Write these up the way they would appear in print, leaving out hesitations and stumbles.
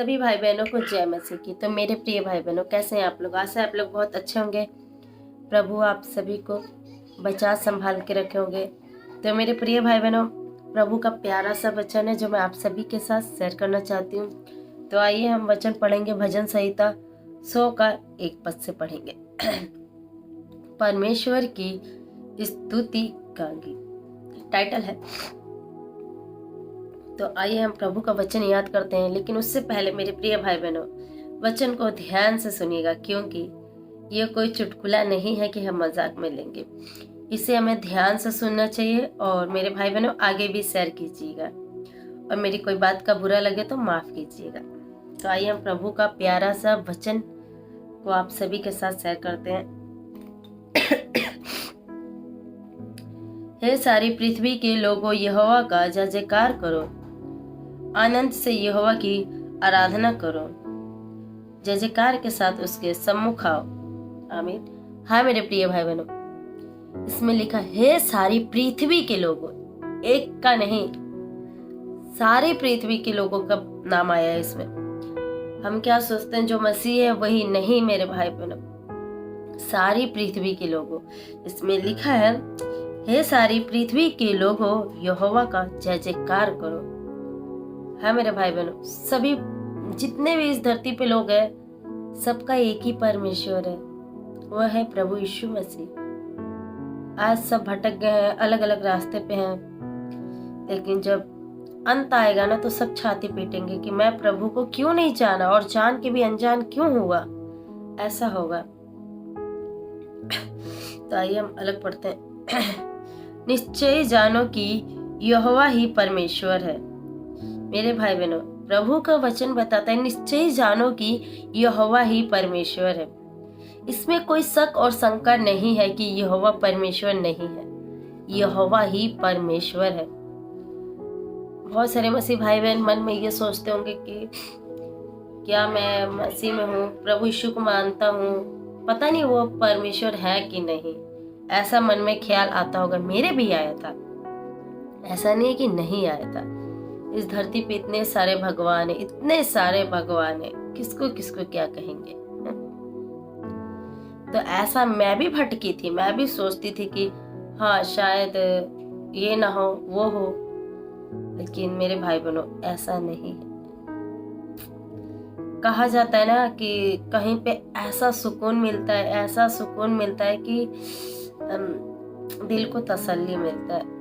सभी भाई बहनों को जय मसीह की। तो मेरे प्रिय भाई बहनों, कैसे हैं आप लोग? आशा है आप लोग बहुत अच्छे होंगे। प्रभु आप सभी को बचा संभाल के रखे होंगे। तो मेरे प्रिय भाई बहनों, प्रभु का प्यारा सा वचन है जो मैं आप सभी के साथ शेयर करना चाहती हूँ। तो आइए हम वचन पढ़ेंगे। भजन संहिता 100 का 1 पद से पढ़ेंगे। परमेश्वर की स्तुति का गीत टाइटल है। तो आइए हम प्रभु का वचन याद करते हैं। लेकिन उससे पहले मेरे प्रिय भाई बहनों, वचन को ध्यान से सुनिएगा, क्योंकि ये कोई चुटकुला नहीं है कि हम मजाक में लेंगे। इसे हमें ध्यान से सुनना चाहिए। और मेरे भाई बहनों, आगे भी शेयर कीजिएगा, और मेरी कोई बात का बुरा लगे तो माफ कीजिएगा। तो आइए हम प्रभु का प्यारा सा वचन को आप सभी के साथ शेयर करते हैं। हे सारी पृथ्वी के लोगों, यहोवा का जय जयकार करो, आनंद से यहोवा की आराधना करो, जय जयकार के साथ उसके सम्मुख आओ। आमीन। हाँ मेरे प्रिय भाई बहनों, इसमें लिखा है सारी पृथ्वी के लोगों, एक का नहीं, सारी पृथ्वी के लोगों का नाम आया है इसमें। हम क्या सोचते हैं जो मसीह है वही? नहीं मेरे भाई बहनों, सारी पृथ्वी के लोगों। इसमें लिखा है हे सारी पृथ्वी के लोगों, यहोवा का जय जयकार करो। हाँ मेरे भाई बहनों, सभी जितने भी इस धरती पे लोग हैं, सबका एक ही परमेश्वर है, वह है प्रभु यीशु मसीह। आज सब भटक गए हैं, अलग अलग रास्ते पे हैं, लेकिन जब अंत आएगा ना, तो सब छाती पीटेंगे कि मैं प्रभु को क्यों नहीं जाना, और जान के भी अनजान क्यों हुआ। ऐसा होगा। तो आइए हम अलग पढ़ते हैं। निश्चय जानो कि यहोवा ही परमेश्वर है। मेरे भाई बहनों, प्रभु का वचन बताता है निश्चय जानो कि यहोवा ही परमेश्वर है। इसमें कोई शक और शंका नहीं है कि यहोवा परमेश्वर नहीं है, यहोवा ही परमेश्वर है। बहुत सारे मसीह भाई बहन मन में ये सोचते होंगे कि क्या मैं मसीह में हूँ, प्रभु यीशु को मानता हूँ, पता नहीं वो परमेश्वर है कि नहीं। ऐसा मन में ख्याल आता होगा, मेरे भी आया था। ऐसा नहीं कि नहीं आया था। इस धरती पे इतने सारे भगवान है, इतने सारे भगवान है, किसको किसको क्या कहेंगे। तो ऐसा मैं भी भटकी थी, मैं भी सोचती थी कि हाँ शायद ये ना हो वो हो, लेकिन मेरे भाई बहनों ऐसा नहीं है। कहा जाता है ना कि कहीं पे ऐसा सुकून मिलता है, ऐसा सुकून मिलता है कि दिल को तसल्ली मिलता है।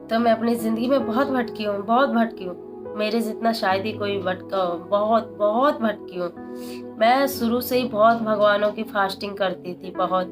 तो मैं अपनी जिंदगी में बहुत भटकी हूँ, बहुत भटकी हूँ। मेरे जितना शायद ही कोई भटका हो, बहुत बहुत भटकी हूँ। मैं शुरू से ही बहुत भगवानों की फास्टिंग करती थी, बहुत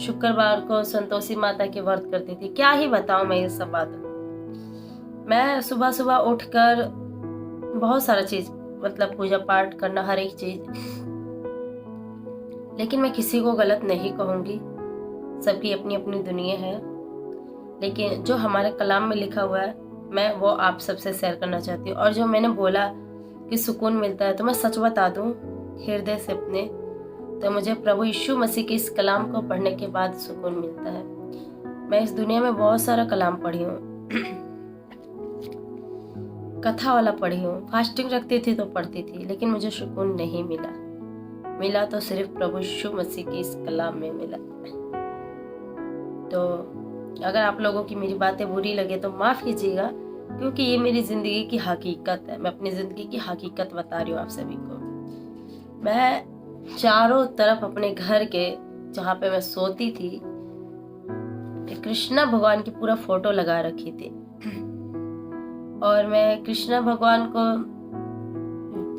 शुक्रवार को संतोषी माता के व्रत करती थी। क्या ही बताऊं मैं ये सब बात। मैं सुबह सुबह उठकर बहुत सारा चीज, मतलब पूजा पाठ करना, हर एक चीज। लेकिन मैं किसी को गलत नहीं कहूंगी, सबकी अपनी अपनी दुनिया है। लेकिन जो हमारे कलाम में लिखा हुआ है, मैं वो आप सबसे शेयर करना चाहती हूँ। और जो मैंने बोला कि सुकून मिलता है, तो मैं सच बता दूं हृदय से अपने, तो मुझे प्रभु यीशु मसीह के इस कलाम को पढ़ने के बाद सुकून मिलता है। मैं इस दुनिया में बहुत सारा कलाम पढ़ी हूँ, कथा वाला पढ़ी हूँ, फास्टिंग रखती थी तो पढ़ती थी, लेकिन मुझे सुकून नहीं मिला तो सिर्फ प्रभु यीशु मसीह की इस कलाम में मिला। तो अगर आप लोगों की मेरी बातें बुरी लगे तो माफ कीजिएगा, क्योंकि ये मेरी जिंदगी की हकीकत है। मैं अपनी जिंदगी की हकीकत बता रही हूँ आप सभी को। मैं चारों तरफ अपने घर के, जहाँ पे मैं सोती थी, कृष्णा भगवान की पूरा फोटो लगा रखी थी। और मैं कृष्णा भगवान को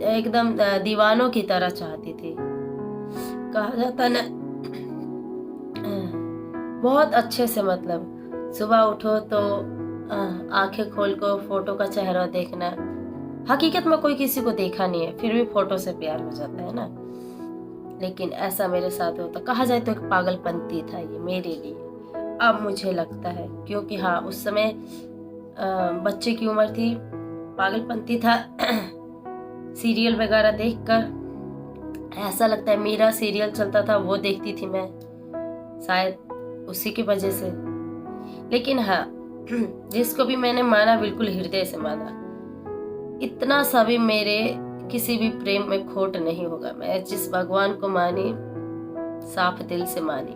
एकदम दीवानों की तरह चाहती थी। कहा जाता ना, बहुत अच्छे से, मतलब सुबह उठो तो आंखें खोल को फोटो का चेहरा देखना। हकीकत में कोई किसी को देखा नहीं है, फिर भी फोटो से प्यार हो जाता है ना। लेकिन ऐसा मेरे साथ होता, कहा जाए तो एक पागलपंती था ये मेरे लिए। अब मुझे लगता है, क्योंकि हाँ उस समय बच्चे की उम्र थी, पागलपंती था। सीरियल वगैरह देखकर ऐसा लगता है, मेरा सीरियल चलता था वो देखती थी मैं, शायद उसी की वजह से। लेकिन हाँ, जिसको भी मैंने माना, बिल्कुल हृदय से माना। इतना सा भी मेरे किसी भी प्रेम में खोट नहीं होगा। मैं जिस भगवान को मानी, साफ दिल से मानी,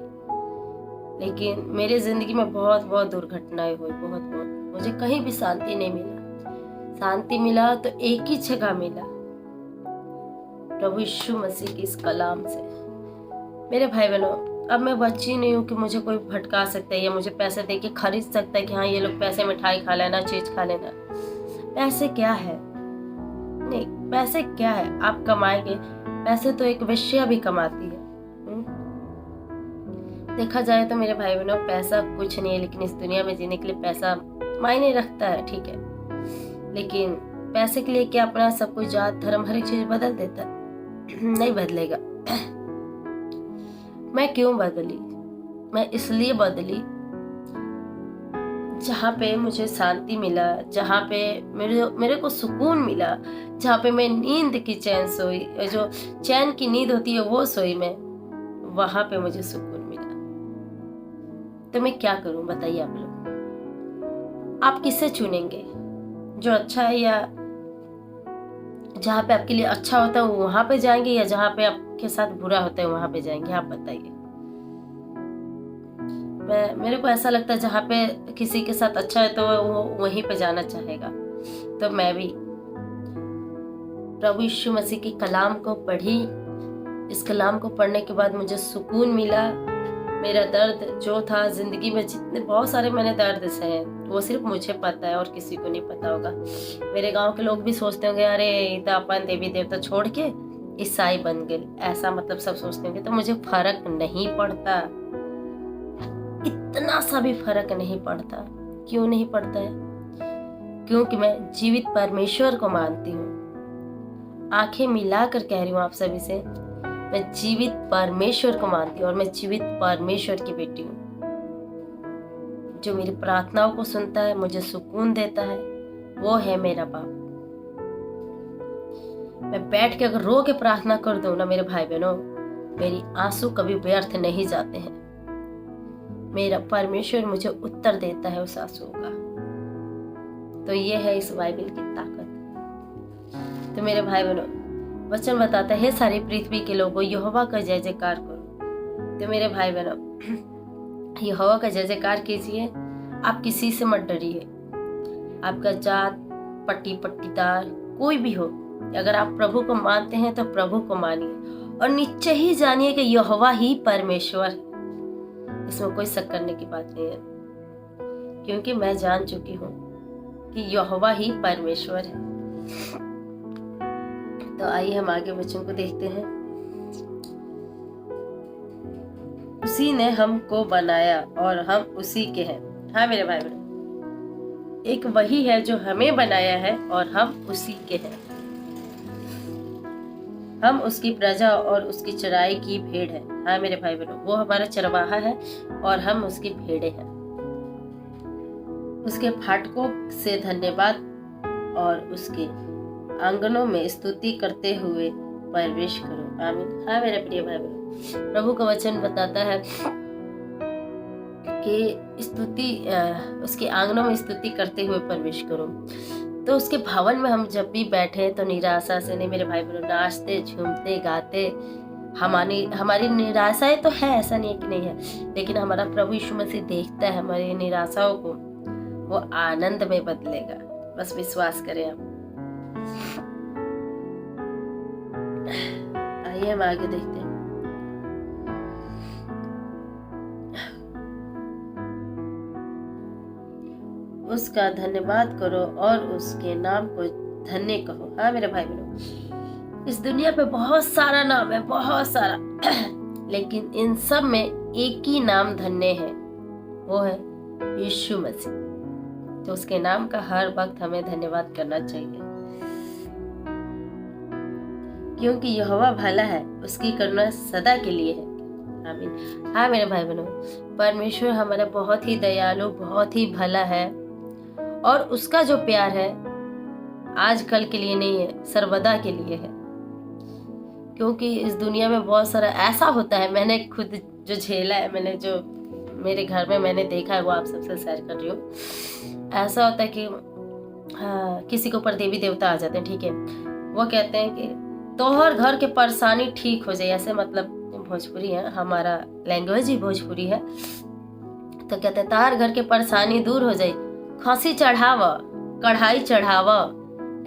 लेकिन मेरे जिंदगी में बहुत बहुत दुर्घटनाएं हुई, बहुत बहुत। मुझे कहीं भी शांति नहीं मिला। शांति मिला तो एक ही जगह मिला, प्रभु यीशु मसीह की इस कलाम से। मेरे भाई बहनों, अब मैं बच्ची नहीं हूँ कि मुझे कोई भटका सकता है या मुझे पैसे दे के खरीद सकता है कि हाँ ये लोग पैसे मिठाई खा लेना, चीज खा लेना। पैसे क्या है? नहीं, पैसे क्या है? आप कमाएंगे। पैसे तो एक वेश्या भी कमाती है। देखा जाए तो मेरे भाई बहनों, पैसा कुछ नहीं है, लेकिन इस दुनिया में जीने के लिए पैसा मायने रखता है, ठीक है। लेकिन पैसे के लिए क्या अपना सब कुछ, जात धर्म, हर एक चीज बदल देता है? नहीं बदलेगा। मैं क्यों बदली? मैं इसलिए बदली जहाँ पे मुझे शांति मिला, जहाँ पे मेरे को सुकून मिला, जहाँ पे मैं नींद की चैन सोई, जो चैन की नींद होती है वो सोई मैं, वहां पे मुझे सुकून मिला। तो मैं क्या करूं बताइए आप लोग? आप किससे चुनेंगे? जो अच्छा है, या जहाँ पे आपके लिए अच्छा होता है वहां पे जाएंगे, या जहाँ पे आपके साथ बुरा होता है वहां पे जाएंगे? आप बताइए। मेरे को ऐसा लगता है जहाँ पे किसी के साथ अच्छा है तो वो वहीं पे जाना चाहेगा। तो मैं भी प्रभु यीशु मसीह की कलाम को पढ़ी। इस कलाम को पढ़ने के बाद मुझे सुकून मिला। मेरा दर्द जो था जिंदगी में, जितने बहुत सारे मैंने दर्द सहे, वो सिर्फ मुझे पता है और किसी को नहीं पता होगा। मेरे गांव के लोग भी सोचते होंगे अरे तो अपन देवी देवता छोड़ के ईसाई बन गए, ऐसा मतलब सब सोचते होंगे। तो मुझे फर्क नहीं पड़ता, इतना सा भी फर्क नहीं पड़ता। क्यों नहीं पड़ता है? क्योंकि मैं जीवित परमेश्वर को मानती हूँ। आंखें मिलाकर कह रही हूँ आप सभी से, मैं जीवित परमेश्वर को मानती हूँ और मैं जीवित परमेश्वर की बेटी हूँ। जो मेरी प्रार्थनाओं को सुनता है, मुझे सुकून देता है, वो है मेरा बाप। मैं बैठ के अगर रो के प्रार्थना कर दूं ना मेरे भाई बहनों, मेरी आंसू कभी व्यर्थ नहीं जाते हैं। मेरा परमेश्वर मुझे उत्तर देता है उस आंसू का। तो ये है इस बाइबल की ताकत। तो मेरे भाई बहनों, वचन बताता है सारी पृथ्वी के लोगों यहोवा का जय जयकार करो। तो मेरे भाई बहनों, यहोवा का जय जयकार कीजिए। आप किसी से मत डरिए। आपका जात, पट्टीदार कोई भी हो, अगर आप प्रभु को मानते हैं तो प्रभु को मानिए और निश्चय ही जानिए कि यहोवा ही परमेश्वर है। इसमें कोई शक करने की बात नहीं है, क्योंकि मैं जान चुकी हूँ कि यहोवा ही परमेश्वर है। तो आइए हम आगे वचन को देखते हैं। उसी ने हमको बनाया और हम उसी के हैं। हाँ मेरे भाई बहन, एक वही है जो हमें बनाया है और हम उसी के हैं। हम उसकी प्रजा और उसकी चराई की भेड़ है। हाँ मेरे भाई बहनों, वो हमारा चरवाहा है और हम उसकी भेड़े हैं। उसके फाटकों से धन्यवाद और उसके आंगनों में स्तुति करते हुए प्रवेश करो। आमीन। हाँ मेरे प्रिय भाई बहनों, प्रभु का वचन बताता है कि स्तुति, उसके आंगनों में स्तुति करते हुए प्रवेश करो। तो उसके भवन में हम जब भी बैठे तो निराशा से नहीं मेरे भाई बहनों, नाचते झूमते गाते। हमारी निराशाएं तो है, ऐसा नहीं है कि नहीं है, लेकिन हमारा प्रभु यीशु मसीह देखता है हमारी निराशाओं को, वो आनंद में बदलेगा। बस विश्वास करें आप। आइए हम आगे देखते हैं। उसका धन्यवाद करो और उसके नाम को धन्य कहो। हाँ मेरे भाई बहनों, इस दुनिया पे बहुत सारा नाम है, बहुत सारा लेकिन इन सब में एक ही नाम धन्य है, वो है यीशु मसीह। तो उसके नाम का हर वक्त हमें धन्यवाद करना चाहिए, क्योंकि यहोवा भला है, उसकी करुणा सदा के लिए है। आमीन। हाँ मेरे भाई बहनों, परमेश्वर हमारा बहुत ही दयालु, बहुत ही भला है और उसका जो प्यार है आज कल के लिए नहीं है, सर्वदा के लिए है। क्योंकि इस दुनिया में बहुत सारा ऐसा होता है, मैंने खुद जो झेला है, मैंने जो मेरे घर में मैंने देखा है, वो आप सबसे शेयर कर रही हूँ। ऐसा होता है कि हाँ, किसी के ऊपर देवी देवता आ जाते हैं, ठीक है। वो कहते हैं कि तोहर घर के परेशानी ठीक हो जाए, ऐसे मतलब भोजपुरी है, हमारा लैंग्वेज ही भोजपुरी है। तो कहते हैं तार घर के परेशानी दूर हो जाए, खांसी चढ़ाव, कढ़ाई चढ़ाव,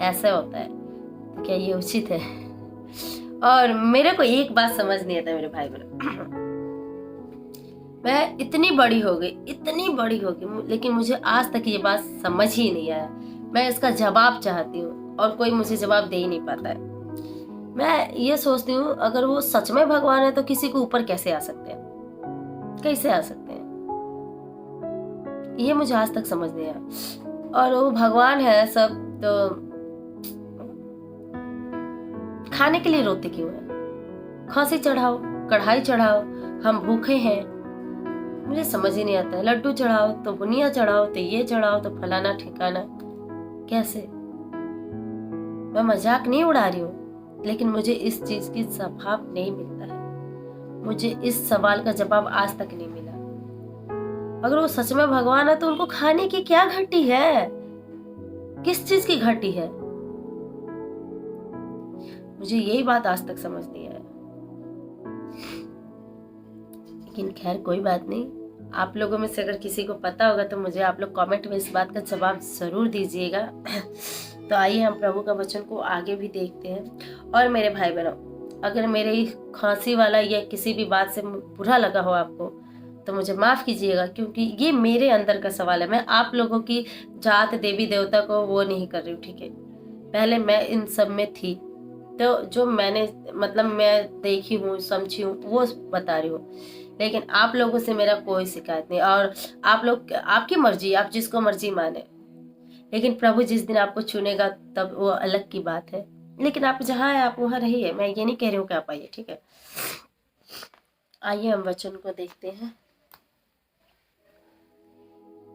ऐसे होता है। तो क्या ये उचित है? और मेरे को एक बात समझ नहीं आता मेरे भाई बहनों, मैं इतनी बड़ी हो गई, लेकिन मुझे आज तक ये बात समझ ही नहीं आया। मैं इसका जवाब चाहती हूँ और कोई मुझे जवाब दे ही नहीं पाता है। मैं ये सोचती हूँ अगर वो सच में भगवान है तो किसी के ऊपर कैसे आ सकते हैं, कैसे आ सकते हैं, ये मुझे आज तक समझ नहीं आया। और वो भगवान है सब, तो खाने के लिए रोते क्यों है? खांसी चढ़ाओ, कढ़ाई चढ़ाओ, हम भूखे हैं, मुझे समझ ही नहीं आता है। लड्डू चढ़ाओ तो बुनिया चढ़ाओ तो ये चढ़ाओ तो फलाना ठिकाना, कैसे? मैं मजाक नहीं उड़ा रही हूँ, लेकिन मुझे इस चीज की जवाब नहीं मिलता है। मुझे इस सवाल का जवाब आज तक नहीं मिला। अगर वो सच में भगवान है तो उनको खाने की क्या घटी है? किस चीज की घटी है? मुझे यही बात आज तक समझ नहीं आया। लेकिन खैर कोई बात नहीं, आप लोगों में से अगर किसी को पता होगा तो मुझे आप लोग कमेंट में इस बात का जवाब जरूर दीजिएगा। तो आइए हम प्रभु का वचन को आगे भी देखते हैं। और मेरे भाई बहनों, अगर मेरे खांसी वाला या किसी भी बात से बुरा लगा हो आपको तो मुझे माफ कीजिएगा, क्योंकि ये मेरे अंदर का सवाल है। मैं आप लोगों की जात देवी देवता को वो नहीं कर रही हूँ, ठीक है। पहले मैं इन सब में थी, तो जो मैंने मतलब मैं देखी हूँ समझी हूँ वो बता रही हूँ। लेकिन आप लोगों से मेरा कोई शिकायत नहीं। और आप लोग, आपकी मर्जी, आप जिसको मर्जी माने, लेकिन प्रभु जिस दिन आपको चुनेगा तब वो अलग की बात है। लेकिन आप जहाँ है आप वहाँ रहिए, मैं ये नहीं कह रही हूँ कि आप आइए, ठीक है। आइए हम वचन को देखते हैं।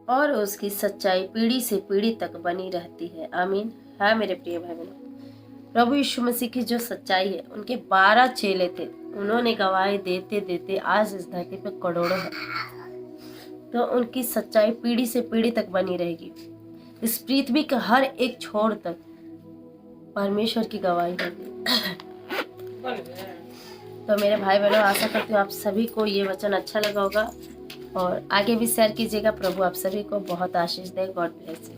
और उसकी सच्चाई पीढ़ी से पीढ़ी तक बनी रहती है। आमीन। हाँ मेरे प्रिय भाई बहनों, प्रभु यीशु मसीह की जो सच्चाई है, उनके 12 चेले थे, उन्होंने गवाही देते देते आज इस धरती पे करोड़ों है। तो उनकी सच्चाई पीढ़ी से पीढ़ी तक बनी रहेगी। इस पृथ्वी के हर एक छोर तक परमेश्वर की गवाही होगी। तो मेरे भाई बहनों, आशा करती हूँ आप सभी को ये वचन अच्छा लगा होगा और आगे भी शेयर कीजिएगा। प्रभु आप सभी को बहुत आशीष दे। God bless.